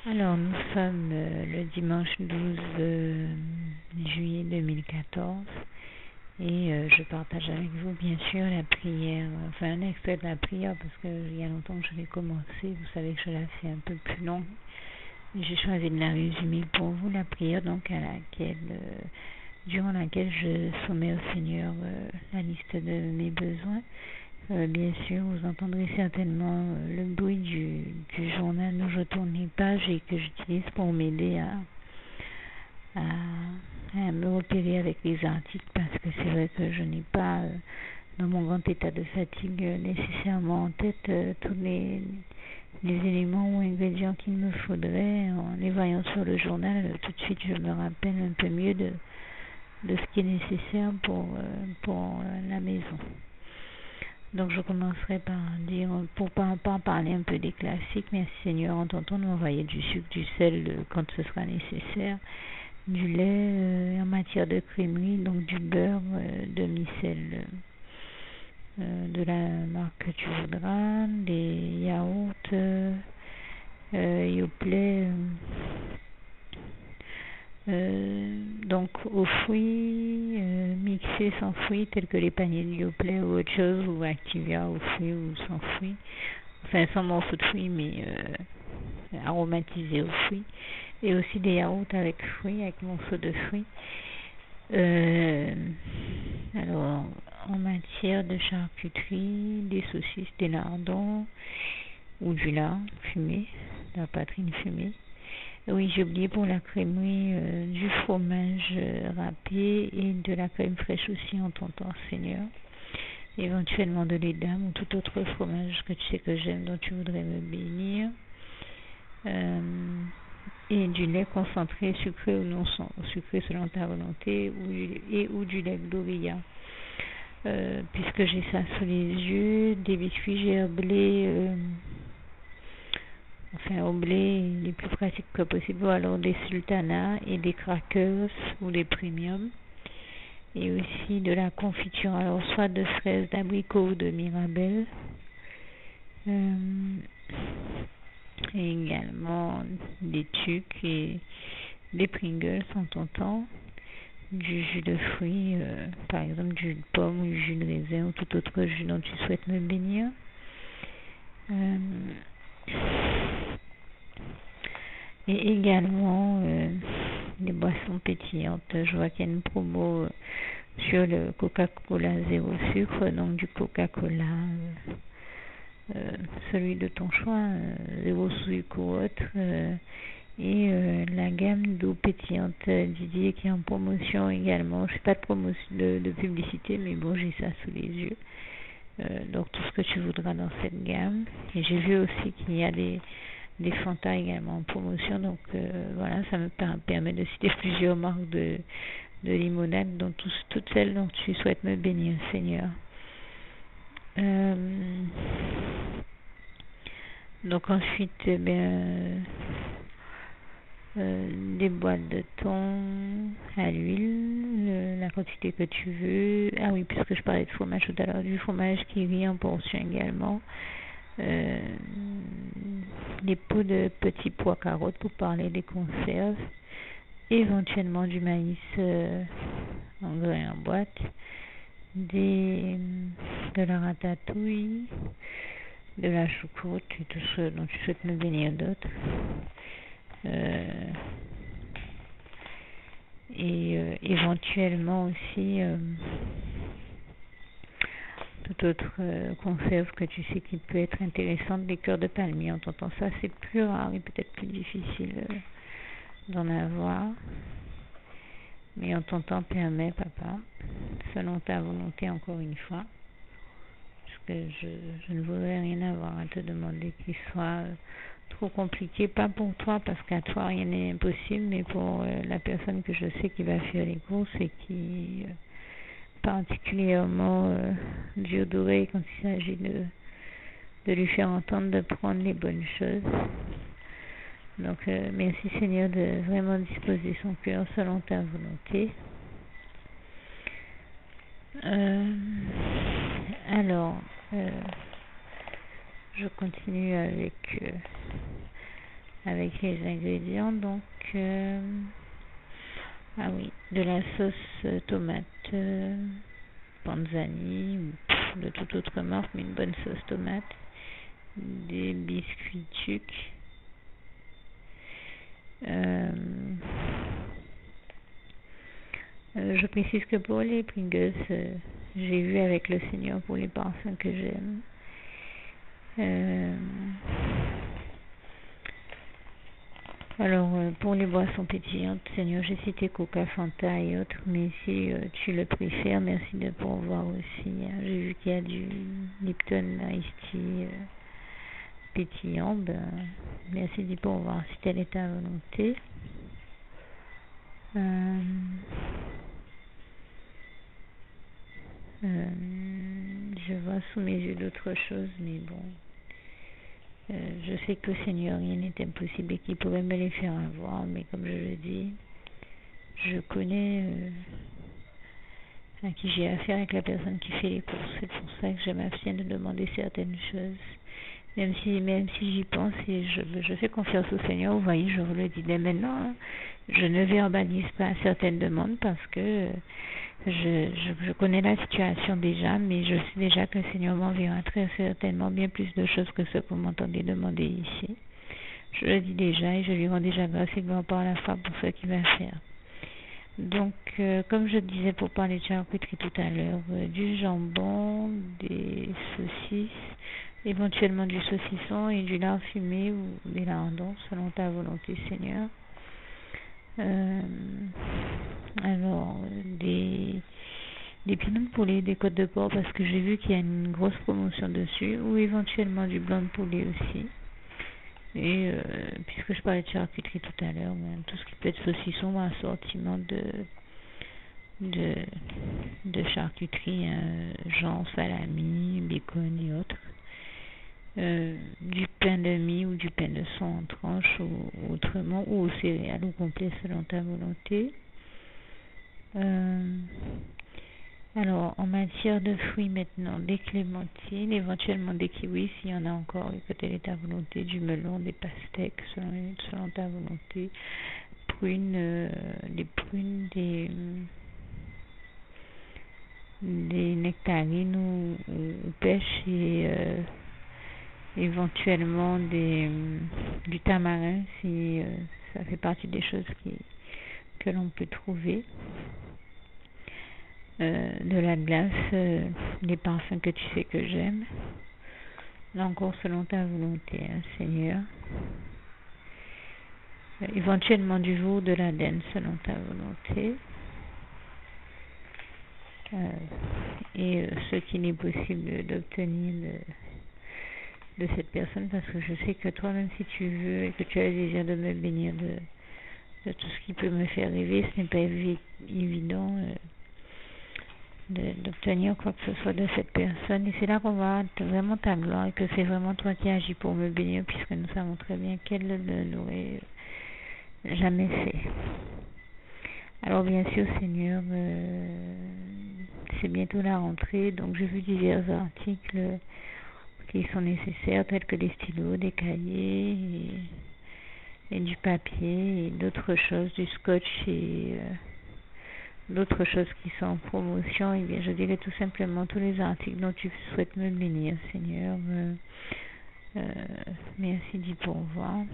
Alors, nous sommes le dimanche 12 juillet 2014 et je partage avec vous bien sûr la prière, enfin un extrait de la prière parce qu'il y a longtemps que je l'ai commencé, vous savez que je la fais un peu plus longue. J'ai choisi de la résumer pour vous, la prière donc durant laquelle je soumets au Seigneur la liste de mes besoins. Bien sûr, vous entendrez certainement le bruit du journal où je tourne les pages et que j'utilise pour m'aider à me repérer avec les articles parce que c'est vrai que je n'ai pas, dans mon grand état de fatigue, nécessairement en tête tous les éléments ou ingrédients qu'il me faudrait. En les voyant sur le journal, tout de suite je me rappelle un peu mieux de ce qui est nécessaire pour la maison. Donc je commencerai par dire, pour pas parler un peu des classiques, merci Seigneur, en tentant de m'envoyer du sucre, du sel quand ce sera nécessaire, du lait en matière de crèmerie, donc du beurre demi-sel de la marque que tu voudras, des yaourts, Yoplait, donc aux fruits mixés sans fruits tels que les paniers de Yoplait ou autre chose, ou Activia aux fruits ou sans fruits, enfin sans morceaux de fruits mais aromatisés aux fruits, et aussi des yaourts avec fruits, avec morceaux de fruits. Alors en matière de charcuterie, des saucisses, des lardons ou du lard fumé, de la poitrine fumée. Oui, j'ai oublié pour la crèmerie du fromage râpé et de la crème fraîche aussi en ton temps, Seigneur. Éventuellement de lait d'âme ou tout autre fromage que tu sais que j'aime, dont tu voudrais me bénir. Et du lait concentré, sucré ou non sucré selon ta volonté, ou du lait Gloria. Puisque j'ai ça sous les yeux, des biscuits gerblés, enfin au blé les plus pratiques que possible, alors des sultanas et des crackers ou des premiums, et aussi de la confiture, alors soit de fraises, d'abricot ou de mirabelle, et également des tucs et des Pringles en ton temps, du jus de fruits, par exemple du jus de pomme ou du jus de raisin ou tout autre jus dont tu souhaites me bénir. Et également des boissons pétillantes. Je vois qu'il y a une promo sur le Coca-Cola zéro sucre, donc du Coca-Cola, celui de ton choix, zéro sucre ou autre, et la gamme d'eau pétillante Didier qui est en promotion également. Je ne fais pas de promotion de publicité, mais bon, j'ai ça sous les yeux. Donc tout ce que tu voudras dans cette gamme. Et j'ai vu aussi qu'il y a des Fanta également en promotion, donc voilà, ça me permet de citer plusieurs marques de limonade, dont toutes celles dont tu souhaites me bénir, Seigneur. Donc ensuite, des boîtes de thon à l'huile, la quantité que tu veux. Ah oui, puisque je parlais de fromage tout à l'heure, du fromage qui vit en portion également. Des pots de petits pois carottes pour parler des conserves, éventuellement du maïs en grains en boîte, de la ratatouille, de la choucroute et tout ce dont tu souhaites me bénir d'autres. Et éventuellement aussi toute autre conserve que tu sais qui peut être intéressante, des cœurs de palmier. En t'entendant ça, c'est plus rare et peut-être plus difficile d'en avoir. Mais en ton temps permet, papa, selon ta volonté encore une fois, parce que je ne voudrais rien avoir à te demander qui soit trop compliqué, pas pour toi, parce qu'à toi rien n'est impossible, mais pour la personne que je sais qui va faire les courses et qui particulièrement dur d'oreille quand il s'agit de lui faire entendre de prendre les bonnes choses. Donc merci Seigneur de vraiment disposer son cœur selon ta volonté. Alors je continue avec avec les ingrédients. Donc, ah oui, de la sauce tomate panzani ou de toute autre marque, mais une bonne sauce tomate, des biscuits tchuc, je précise que pour les Pringles, j'ai vu avec le Seigneur pour les parfums que j'aime. Alors, pour les boissons pétillantes, Seigneur, j'ai cité Coca, Fanta et autres, mais si tu le préfères, merci de pourvoir aussi. Hein. J'ai vu qu'il y a du Lipton Ice Tea pétillant, merci d'y pourvoir si telle est ta volonté. Je vois sous mes yeux d'autres choses, mais bon, je sais que Seigneur, rien n'est impossible et qu'il pourrait me les faire avoir, mais comme je le dis, je connais à qui j'ai affaire avec la personne qui fait les courses. C'est pour ça que je m'abstiens de demander certaines choses, même si j'y pense et je fais confiance au Seigneur. Vous voyez, je vous le dis dès maintenant, hein, je ne verbalise pas certaines demandes parce que je connais la situation déjà, mais je sais déjà que le Seigneur m'enverra très certainement bien plus de choses que ce que vous m'entendez demander ici. Je le dis déjà et je lui rends déjà grâce et gloire par la foi pour ce qu'il va faire. Donc, comme je disais pour parler de charcuterie tout à l'heure, du jambon, des saucisses, éventuellement du saucisson et du lard fumé ou des lardons, selon ta volonté, Seigneur. Alors, des pinons de poulet, des côtes de porc, parce que j'ai vu qu'il y a une grosse promotion dessus, ou éventuellement du blanc de poulet aussi. Et puisque je parlais de charcuterie tout à l'heure, tout ce qui peut être saucisson, un assortiment de charcuterie, genre salami, bacon et autres. Du pain de mie ou du pain de son en tranches ou autrement, ou au céréales ou complet selon ta volonté. Alors, en matière de fruits maintenant, des clémentines, éventuellement des kiwis s'il y en a encore, et que telle est ta volonté, du melon, des pastèques selon ta volonté, prunes, des prunes, des nectarines ou pêches et éventuellement du tamarin si ça fait partie des choses que l'on peut trouver. De la glace, les parfums que tu sais que j'aime. Là encore selon ta volonté, hein, Seigneur. Éventuellement du veau, de la laine selon ta volonté. Et ce qu'il est possible d'obtenir de cette personne, parce que je sais que toi, même si tu veux et que tu as le désir de me bénir de tout ce qui peut me faire rêver, ce n'est pas évident d'obtenir quoi que ce soit de cette personne, et c'est là qu'on va vraiment ta gloire et que c'est vraiment toi qui agis pour me bénir, puisque nous savons très bien qu'elle ne l'aurait jamais fait. Alors bien sûr, Seigneur, c'est bientôt la rentrée, donc j'ai vu divers articles qui sont nécessaires, tels que des stylos, des cahiers et du papier et d'autres choses, du scotch et d'autres choses qui sont en promotion. Et bien, je dirais tout simplement tous les articles dont tu souhaites me bénir, Seigneur. Merci d'y pourvoir.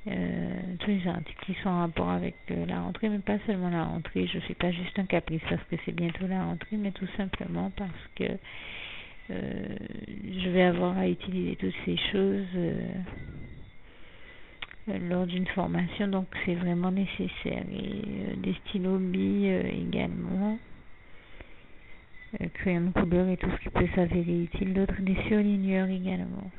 Tous les articles qui sont en rapport avec la rentrée, mais pas seulement la rentrée. Je ne suis pas juste un caprice parce que c'est bientôt la rentrée, mais tout simplement parce que je vais avoir à utiliser toutes ces choses lors d'une formation, donc c'est vraiment nécessaire. Et des stylos billes également, crayons de couleur et tout ce qui peut s'avérer utile, d'autres des surligneurs également.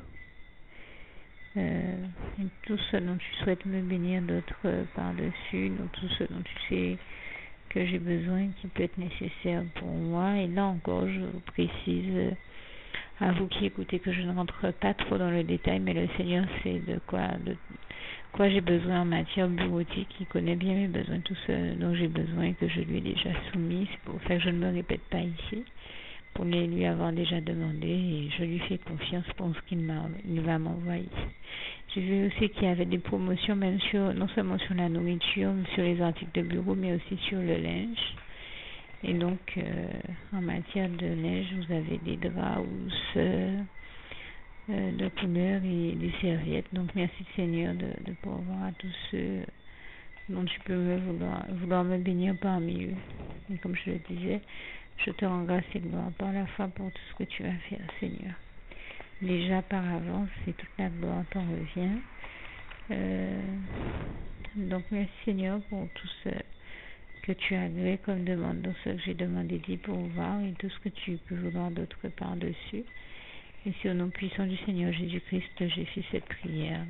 Tout ce dont tu souhaites me bénir, d'autres par-dessus, donc tout ce dont tu sais que j'ai besoin, qui peut être nécessaire pour moi. Et là encore, je vous précise à vous qui écoutez que je ne rentre pas trop dans le détail, mais le Seigneur sait de quoi j'ai besoin en matière bureautique. Il connaît bien mes besoins, tout ce dont j'ai besoin et que je lui ai déjà soumis. C'est pour ça que je ne me répète pas ici, pour lui avoir déjà demandé, et je lui fais confiance pour ce qu'il va m'envoyer. J'ai vu aussi qu'il y avait des promotions, même non seulement sur la nourriture, mais sur les articles de bureau, mais aussi sur le linge. Et donc, en matière de linge, vous avez des draps de couleur et des serviettes. Donc, merci Seigneur de pouvoir à tous ceux dont tu peux vouloir me bénir parmi eux. Et comme je le disais, je te rends grâce et gloire par la foi pour tout ce que tu vas faire, Seigneur. Déjà par avance, et toute la gloire t'en revient. Donc merci Seigneur pour tout ce que tu as agréé comme demande, dans ce que j'ai demandé dit pour voir, et tout ce que tu peux vouloir d'autre par-dessus. Et c'est au nom puissant du Seigneur Jésus-Christ que j'ai fait cette prière.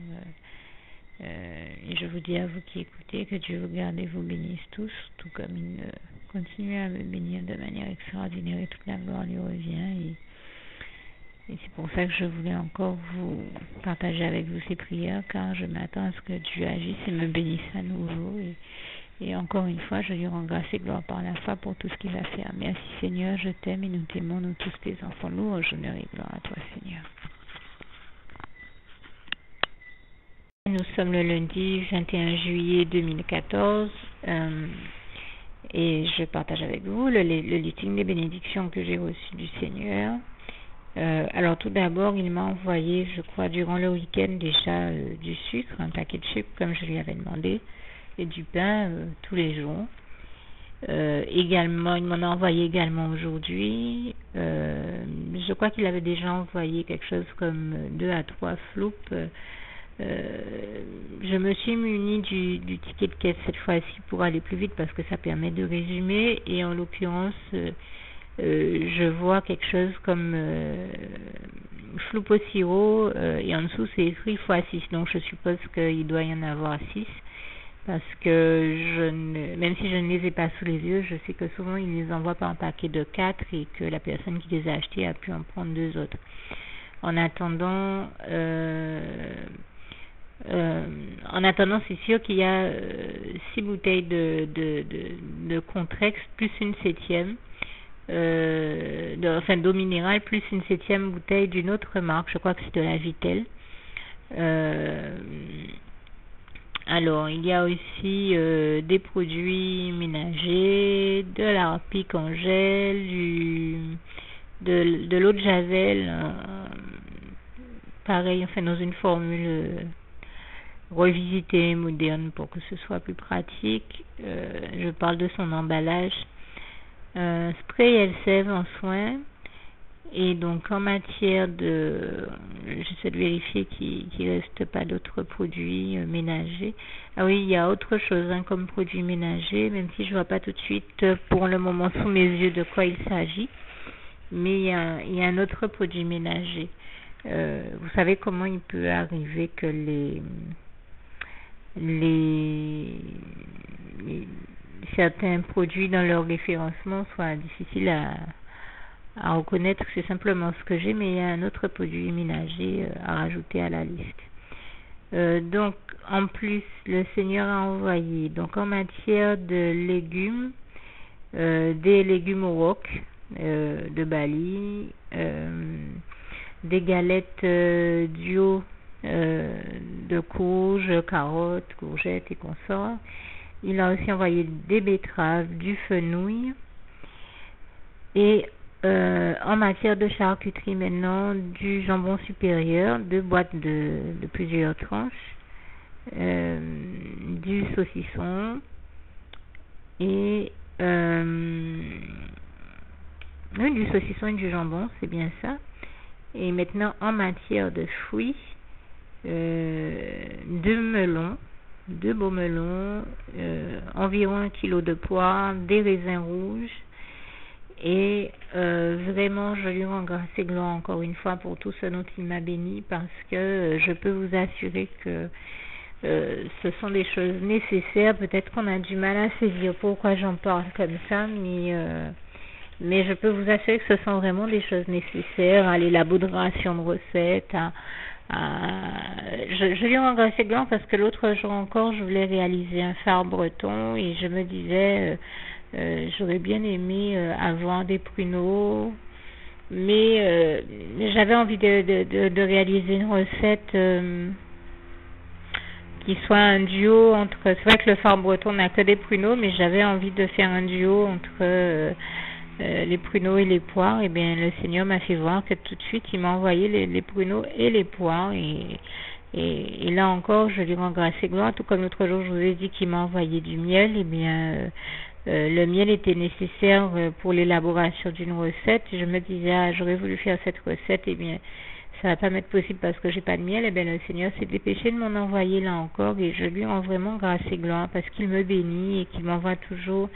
Et je vous dis à vous qui écoutez que Dieu vous garde et vous bénisse tous, tout comme il continue à me bénir de manière extraordinaire, et toute la gloire lui revient. Et c'est pour ça que je voulais encore vous partager avec vous ces prières, car je m'attends à ce que Dieu agisse et me bénisse à nouveau. Et encore une fois, je lui rends grâce et gloire par la foi pour tout ce qu'il va faire. Merci Seigneur, je t'aime et nous t'aimons, nous tous tes enfants. Louange, honneur et gloire à toi Seigneur. Nous sommes le lundi 21 juillet 2014 et je partage avec vous le listing des bénédictions que j'ai reçues du Seigneur. Alors tout d'abord, il m'a envoyé, je crois, durant le week-end déjà du sucre, un paquet de sucre comme je lui avais demandé, et du pain tous les jours. Également, il m'en a envoyé également aujourd'hui. Je crois qu'il avait déjà envoyé quelque chose comme 2 à 3 floupes. Je me suis munie du ticket de caisse cette fois-ci pour aller plus vite parce que ça permet de résumer, et en l'occurrence je vois quelque chose comme floupe au sirop, et en dessous c'est écrit x6, donc je suppose qu'il doit y en avoir 6 parce que même si je ne les ai pas sous les yeux, je sais que souvent ils les envoient par un paquet de 4 et que la personne qui les a achetés a pu en prendre 2 autres. En attendant, c'est sûr qu'il y a 6 bouteilles de Contrex plus une 7e, d'eau minérale plus une 7e bouteille d'une autre marque, je crois que c'est de la Vitel. Alors, il y a aussi des produits ménagers, de la harpique en gel, de l'eau de Javel, pareil, enfin dans une formule revisitée, moderne, pour que ce soit plus pratique. Je parle de son emballage. Spray Elseve en soins. Et donc en matière j'essaie de vérifier qu'il ne reste pas d'autres produits ménagers. Ah oui, il y a autre chose comme produit ménager, même si je ne vois pas tout de suite pour le moment sous mes yeux de quoi il s'agit. Mais il y a un autre produit ménager. Vous savez comment il peut arriver que certains produits dans leur référencement soient difficiles à reconnaître. C'est simplement ce que j'ai, mais il y a un autre produit ménager à rajouter à la liste. Donc en plus, le Seigneur a envoyé donc en matière de légumes, des légumes au wok de Bali, des galettes duo de courges, carottes, courgettes et consorts. Il a aussi envoyé des betteraves, du fenouil, et en matière de charcuterie maintenant, du jambon supérieur, 2 boîtes de plusieurs tranches, du saucisson et du saucisson et du jambon, c'est bien ça. Et maintenant en matière de fruits, 2 melons, 2 beaux melons, environ 1 kilo de poires, des raisins rouges. Et vraiment, je lui rends grâce et gloire encore une fois pour tout ce dont il m'a béni, parce que je peux vous assurer que ce sont des choses nécessaires. Peut-être qu'on a du mal à saisir pourquoi j'en parle comme ça, mais je peux vous assurer que ce sont vraiment des choses nécessaires à l'élaboration de recettes. Je lui rends grâce et gloire parce que l'autre jour encore, je voulais réaliser un phare breton et je me disais, j'aurais bien aimé avoir des pruneaux, mais j'avais envie de réaliser une recette qu'il soit un duo entre... C'est vrai que le phare breton n'a que des pruneaux, mais j'avais envie de faire un duo entre les pruneaux et les poires. Et bien, le Seigneur m'a fait voir que tout de suite, il m'a envoyé les pruneaux et les poires. Et là encore, je lui rends grâce et gloire. Tout comme l'autre jour, je vous ai dit qu'il m'a envoyé du miel. Et bien, le miel était nécessaire pour l'élaboration d'une recette. Je me disais, j'aurais voulu faire cette recette. Et bien, ça va pas m'être possible parce que j'ai pas de miel. Et bien, le Seigneur s'est dépêché de m'en envoyer là encore. Et je lui rends vraiment grâce et gloire parce qu'il me bénit et qu'il m'envoie toujours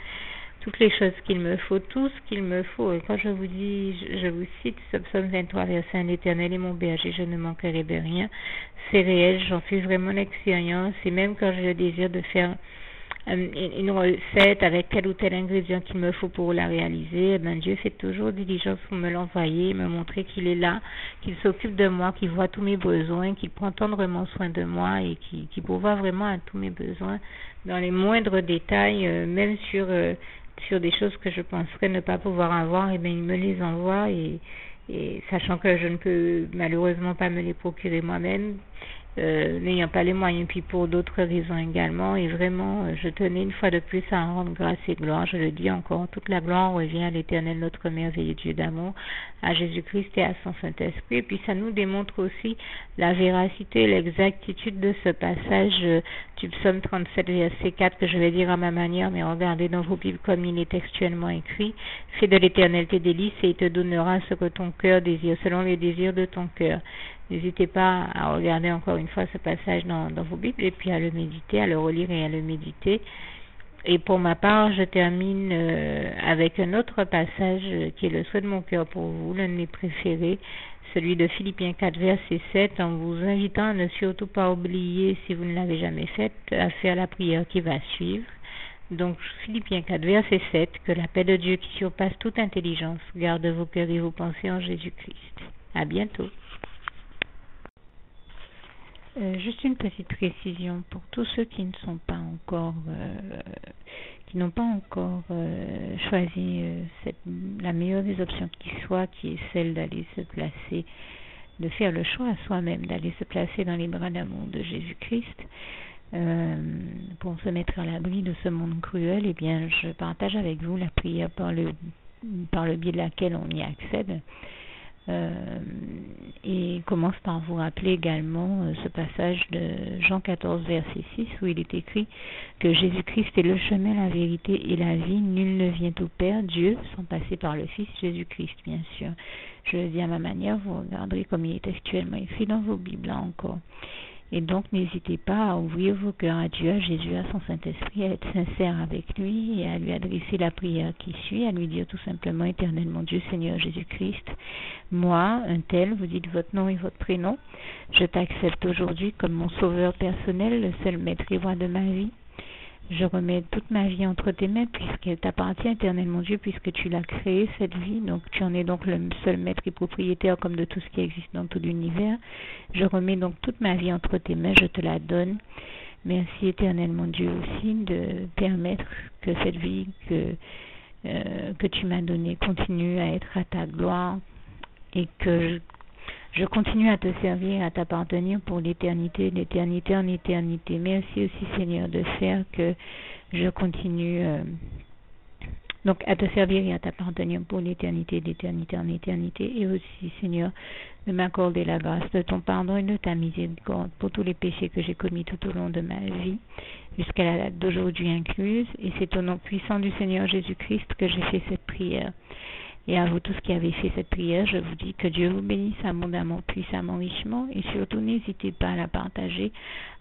toutes les choses qu'il me faut, tout ce qu'il me faut. Et quand je vous dis, je vous cite ce psaume 23, verset 1, l'Éternel est mon berger, je ne manquerai de rien. C'est réel, j'en fais vraiment l'expérience. Et même quand j'ai le désir de faire une recette avec tel ou tel ingrédient qu'il me faut pour la réaliser, ben Dieu fait toujours diligence pour me l'envoyer, me montrer qu'il est là, qu'il s'occupe de moi, qu'il voit tous mes besoins, qu'il prend tendrement soin de moi et qu'il pourvoit vraiment à tous mes besoins dans les moindres détails, même sur des choses que je penserais ne pas pouvoir avoir. Et bien il me les envoie et sachant que je ne peux malheureusement pas me les procurer moi-même, n'ayant pas les moyens, puis pour d'autres raisons également. Et vraiment, je tenais une fois de plus à en rendre grâce et gloire. Je le dis encore, toute la gloire revient à l'Éternel, notre merveilleux Dieu d'amour, à Jésus-Christ et à son Saint-Esprit. Et puis ça nous démontre aussi la véracité et l'exactitude de ce passage du psaume 37, verset 4, que je vais dire à ma manière, mais regardez dans vos Bibles comme il est textuellement écrit. Fais de l'Éternel tes délices et il te donnera ce que ton cœur désire, selon les désirs de ton cœur. N'hésitez pas à regarder encore une fois ce passage dans vos Bibles et puis à le méditer, à le relire et à le méditer. Et pour ma part, je termine avec un autre passage qui est le souhait de mon cœur pour vous, l'un de mes préférés, celui de Philippiens 4, verset 7, en vous invitant à ne surtout pas oublier, si vous ne l'avez jamais fait, à faire la prière qui va suivre. Donc, Philippiens 4, verset 7, que la paix de Dieu qui surpasse toute intelligence garde vos cœurs et vos pensées en Jésus-Christ. À bientôt. Juste une petite précision pour tous ceux qui ne sont pas encore, qui n'ont pas encore choisi la meilleure des options qui soit, qui est celle d'aller se placer, de faire le choix à soi-même, d'aller se placer dans les bras d'amour de Jésus-Christ, pour se mettre à l'abri de ce monde cruel. Eh bien, je partage avec vous la prière par le biais de laquelle on y accède. Et commence par vous rappeler également ce passage de Jean 14, verset 6, où il est écrit que Jésus-Christ est le chemin, la vérité et la vie. Nul ne vient au Père, Dieu, sans passer par le Fils Jésus-Christ, bien sûr. Je le dis à ma manière, vous regarderez comme il est textuellement écrit dans vos Bibles, là encore. Et donc, n'hésitez pas à ouvrir vos cœurs à Dieu, à Jésus, à son Saint-Esprit, à être sincère avec lui et à lui adresser la prière qui suit, à lui dire tout simplement, Éternel mon Dieu, Seigneur Jésus-Christ, moi, un tel, vous dites votre nom et votre prénom, je t'accepte aujourd'hui comme mon sauveur personnel, le seul maître et roi de ma vie. Je remets toute ma vie entre tes mains puisqu'elle t'appartient, Éternel mon Dieu, puisque tu l'as créée, cette vie. Donc tu en es donc le seul maître et propriétaire comme de tout ce qui existe dans tout l'univers. Je remets donc toute ma vie entre tes mains, je te la donne. Merci, Éternel mon Dieu, aussi de permettre que cette vie que tu m'as donnée continue à être à ta gloire et que je continue à te servir, à t'appartenir pour l'éternité, d'éternité en éternité. Merci aussi, Seigneur, de faire que je continue donc à te servir et à t'appartenir pour l'éternité, d'éternité en éternité. Et aussi, Seigneur, de m'accorder la grâce de ton pardon et de ta miséricorde pour tous les péchés que j'ai commis tout au long de ma vie, jusqu'à la date d'aujourd'hui incluse. Et c'est au nom puissant du Seigneur Jésus-Christ que j'ai fait cette prière. Et à vous tous qui avez fait cette prière, je vous dis que Dieu vous bénisse abondamment, puissamment, richement. Et surtout, n'hésitez pas à la partager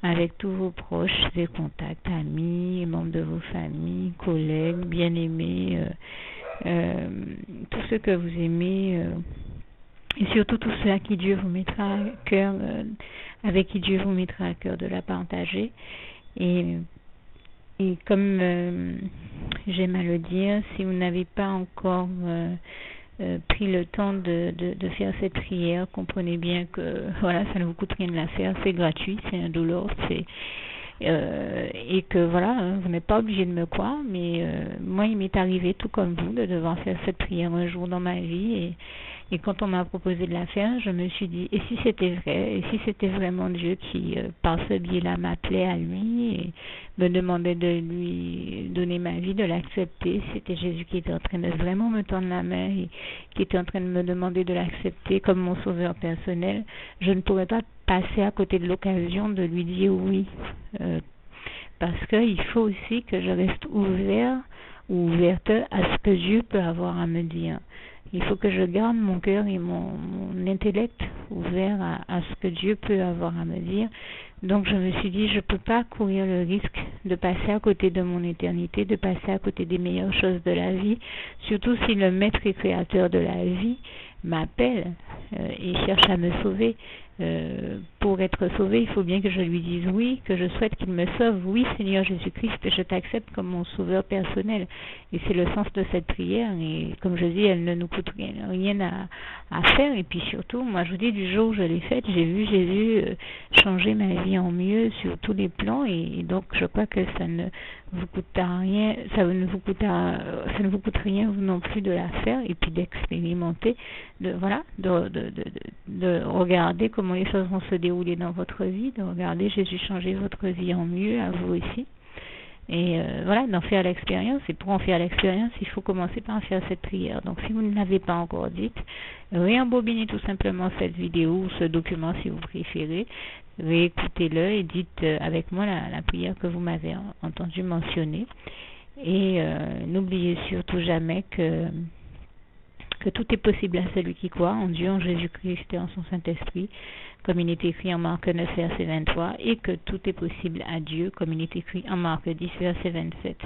avec tous vos proches et contacts, amis, membres de vos familles, collègues, bien-aimés, tous ceux que vous aimez, et surtout tous ceux à qui Dieu vous mettra à cœur, avec qui Dieu vous mettra à cœur de la partager. Et comme j'aime à le dire, si vous n'avez pas encore pris le temps de faire cette prière, comprenez bien que voilà, ça ne vous coûte rien de la faire, c'est gratuit, c'est indolore, et que voilà, vous n'êtes pas obligé de me croire, mais moi il m'est arrivé tout comme vous de devoir faire cette prière un jour dans ma vie Et quand on m'a proposé de la faire, je me suis dit, et si c'était vrai, et si c'était vraiment Dieu qui, par ce biais-là, m'appelait à lui et me demandait de lui donner ma vie, de l'accepter, c'était Jésus qui était en train de vraiment me tendre la main et qui était en train de me demander de l'accepter comme mon sauveur personnel, je ne pourrais pas passer à côté de l'occasion de lui dire oui. Parce qu'il faut aussi que je reste ouvert ou ouverte à ce que Dieu peut avoir à me dire. Il faut que je garde mon cœur et mon intellect ouvert à ce que Dieu peut avoir à me dire. Donc je me suis dit, je ne peux pas courir le risque de passer à côté de mon éternité, de passer à côté des meilleures choses de la vie, surtout si le maître et créateur de la vie m'appelle et cherche à me sauver. Pour être sauvé, il faut bien que je lui dise oui, que je souhaite qu'il me sauve. Oui, Seigneur Jésus-Christ, je t'accepte comme mon sauveur personnel. Et c'est le sens de cette prière. Et comme je dis, elle ne nous coûte rien à faire. Et puis surtout, moi je vous dis, du jour où je l'ai faite, j'ai vu Jésus changer ma vie en mieux sur tous les plans. Et donc je crois que ça ne vous coûtera rien, ça ne vous coûte rien vous non plus de la faire et puis d'expérimenter, de regarder comment les choses vont se dérouler dans votre vie, de regarder Jésus changer votre vie en mieux, à vous aussi. Et d'en faire l'expérience. Et pour en faire l'expérience, il faut commencer par faire cette prière. Donc si vous ne l'avez pas encore dite, réembobinez tout simplement cette vidéo ou ce document si vous préférez, réécoutez-le et dites avec moi la prière que vous m'avez entendu mentionner. Et n'oubliez surtout jamais que tout est possible à celui qui croit en Dieu, en Jésus-Christ et en son Saint-Esprit, comme il est écrit en Marc 9, verset 23, et que tout est possible à Dieu, comme il est écrit en Marc 10, verset 27.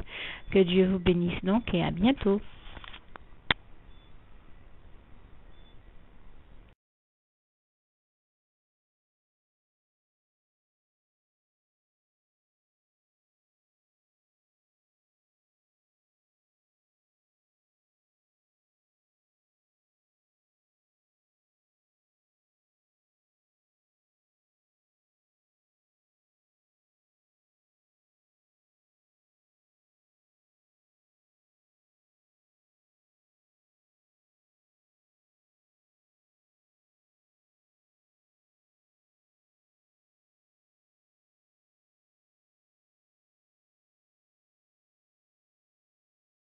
Que Dieu vous bénisse donc et à bientôt.